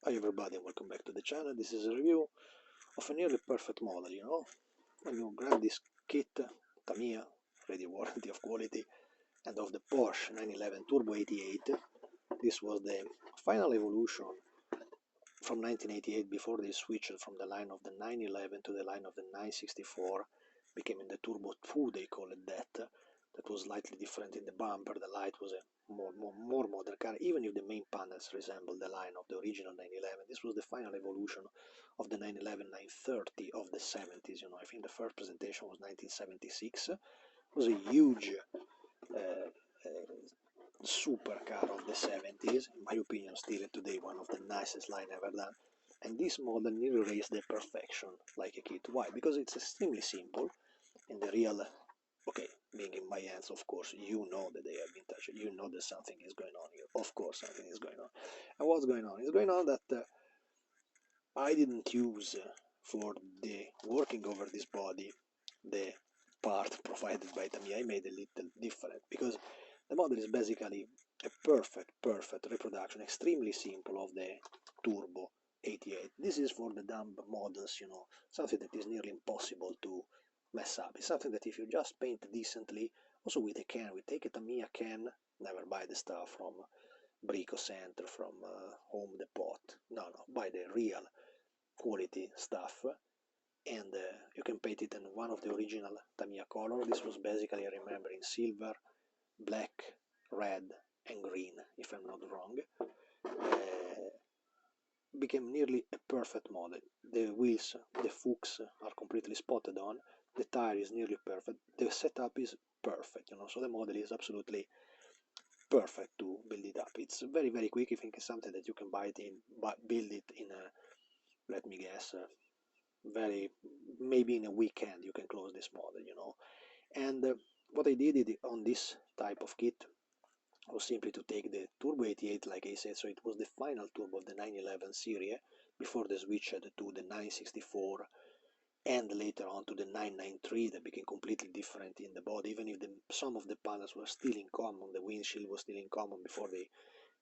Hi everybody and welcome back to the channel. This is a review of a nearly perfect model, you know. When you grab this kit, Tamiya, ready warranty of quality, and of the Porsche 911 Turbo 88, this was the final evolution from 1988 before they switched from the line of the 911 to the line of the 964, becoming the Turbo 2, they call it that. That was slightly different in the bumper, the light was a more modern car, even if the main panels resembled the line of the original 911. This was the final evolution of the 911 930 of the 70s. You know, I think the first presentation was 1976. It was a huge supercar of the 70s, in my opinion, still today one of the nicest line ever done. And this model nearly reached the perfection like a kit. Why? Because it's extremely simple. In the real, okay, being in my hands, of course, you know that they have been touched. You know that something is going on here. Of course, something is going on. And what's going on? It's going on that I didn't use for the working over this body the part provided by Tamiya. I made a little different because the model is basically a perfect reproduction, extremely simple, of the Turbo 88. This is for the dumb models, you know, something that is nearly impossible to mess up. It's something that if you just paint decently, also with a can, we take a Tamiya can, never buy the stuff from Brico Center, from Home Depot. No, buy the real quality stuff, and you can paint it in one of the original Tamiya color. This was basically, I remember, in silver, black, red, and green, if I'm not wrong. Became nearly a perfect model. The wheels, the hooks are completely spotted on. The tire is nearly perfect. The setup is perfect, you know. So the model is absolutely perfect to build it up. It's very quick. I think it's something that you can buy it in, build it in a, let me guess, maybe in a weekend you can close this model, you know. And what I did on this type of kit was simply to take the Turbo 88, like I said, so it was the final turbo of the 911 series before they switched to the 964 and later on to the 993 that became completely different in the body, even if some of the panels were still in common, the windshield was still in common before they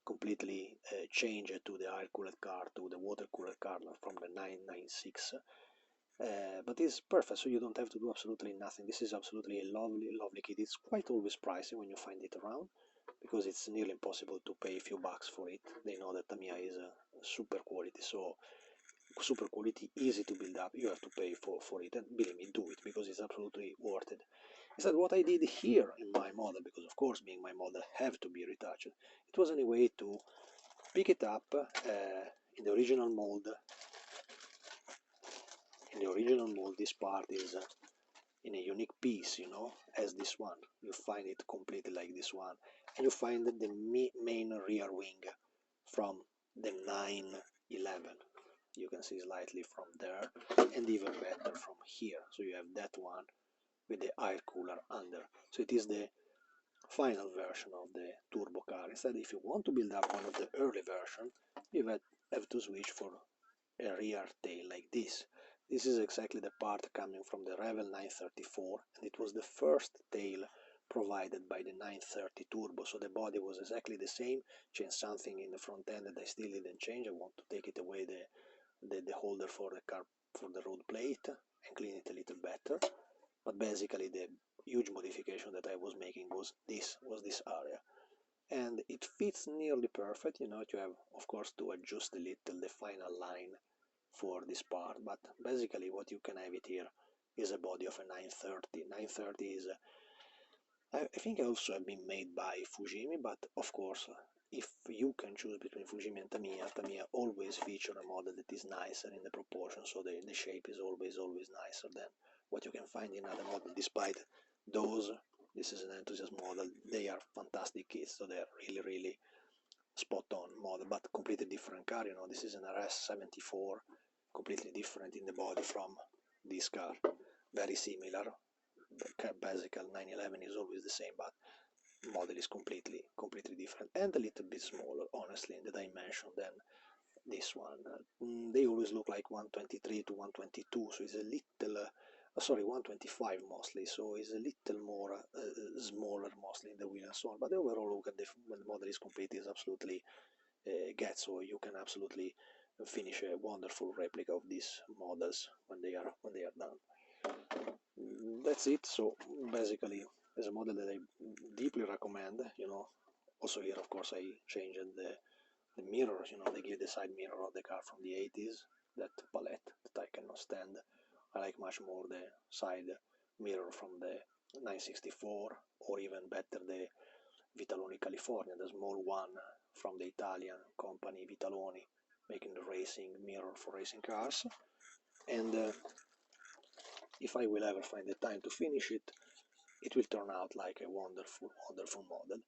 completely changed to the air-cooled car, to the water-cooled car from the 996. But it's perfect, so you don't have to do absolutely nothing. This is absolutely a lovely kit. It's quite always pricey when you find it around, because it's nearly impossible to pay a few bucks for it. They know that Tamiya is super quality, so super quality, easy to build up. You have to pay for it, and believe me, do it, because it's absolutely worth it. Instead, what I did here in my model, because of course being my model have to be retouched, it was any way to pick it up in the original mold. In the original mold, this part is in a unique piece, you know, as this one. You find it completely like this one, and you find the main rear wing from the 911. You can see slightly from there, and even better from here. So you have that one with the air cooler under. So it is the final version of the turbo car. Instead, if you want to build up one of the early version, you have to switch for a rear tail like this. This is exactly the part coming from the Revel 934, and it was the first tail provided by the 930 Turbo, so the body was exactly the same. Changed something in the front end that I still didn't change. I want to take it away, the holder for the car, for the road plate, and clean it a little better. But basically the huge modification that I was making was this area, and it fits nearly perfect. You know, you have of course to adjust a little the final line for this part, but basically what you can have it here is a body of a 930. 930 is I think also have been made by Fujimi, but of course if you can choose between Fujimi and Tamiya, Tamiya always feature a model that is nicer in the proportion, so the shape is always nicer than what you can find in other models. Despite those, this is an enthusiast model, they are fantastic kits, so they're really spot on model, but completely different car. You know, this is an RS74, completely different in the body from this car. Very similar. The basic 911 is always the same, but model is completely different and a little bit smaller, honestly, in the dimension than this one. They always look like 123 to 122, so it's a little. Sorry, 125 mostly, so it's a little more smaller mostly in the wheel and so on. But the overall look at when the model is complete is absolutely gets, so you can absolutely and finish a wonderful replica of these models when they are done. That's it. So basically, it's a model that I deeply recommend. Also here, of course, I changed the mirrors. They give the side mirror of the car from the 80s, that palette that I cannot stand. I like much more the side mirror from the 964, or even better the Vitaloni California, the small one from the Italian company Vitaloni, making the racing mirror for racing cars. And if I will ever find the time to finish it, it will turn out like a wonderful, wonderful model.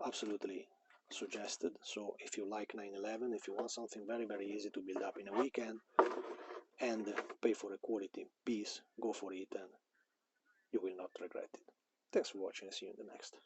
Absolutely suggested. So if you like 911, if you want something very, very easy to build up in a weekend and pay for a quality piece, go for it and you will not regret it. Thanks for watching. See you in the next.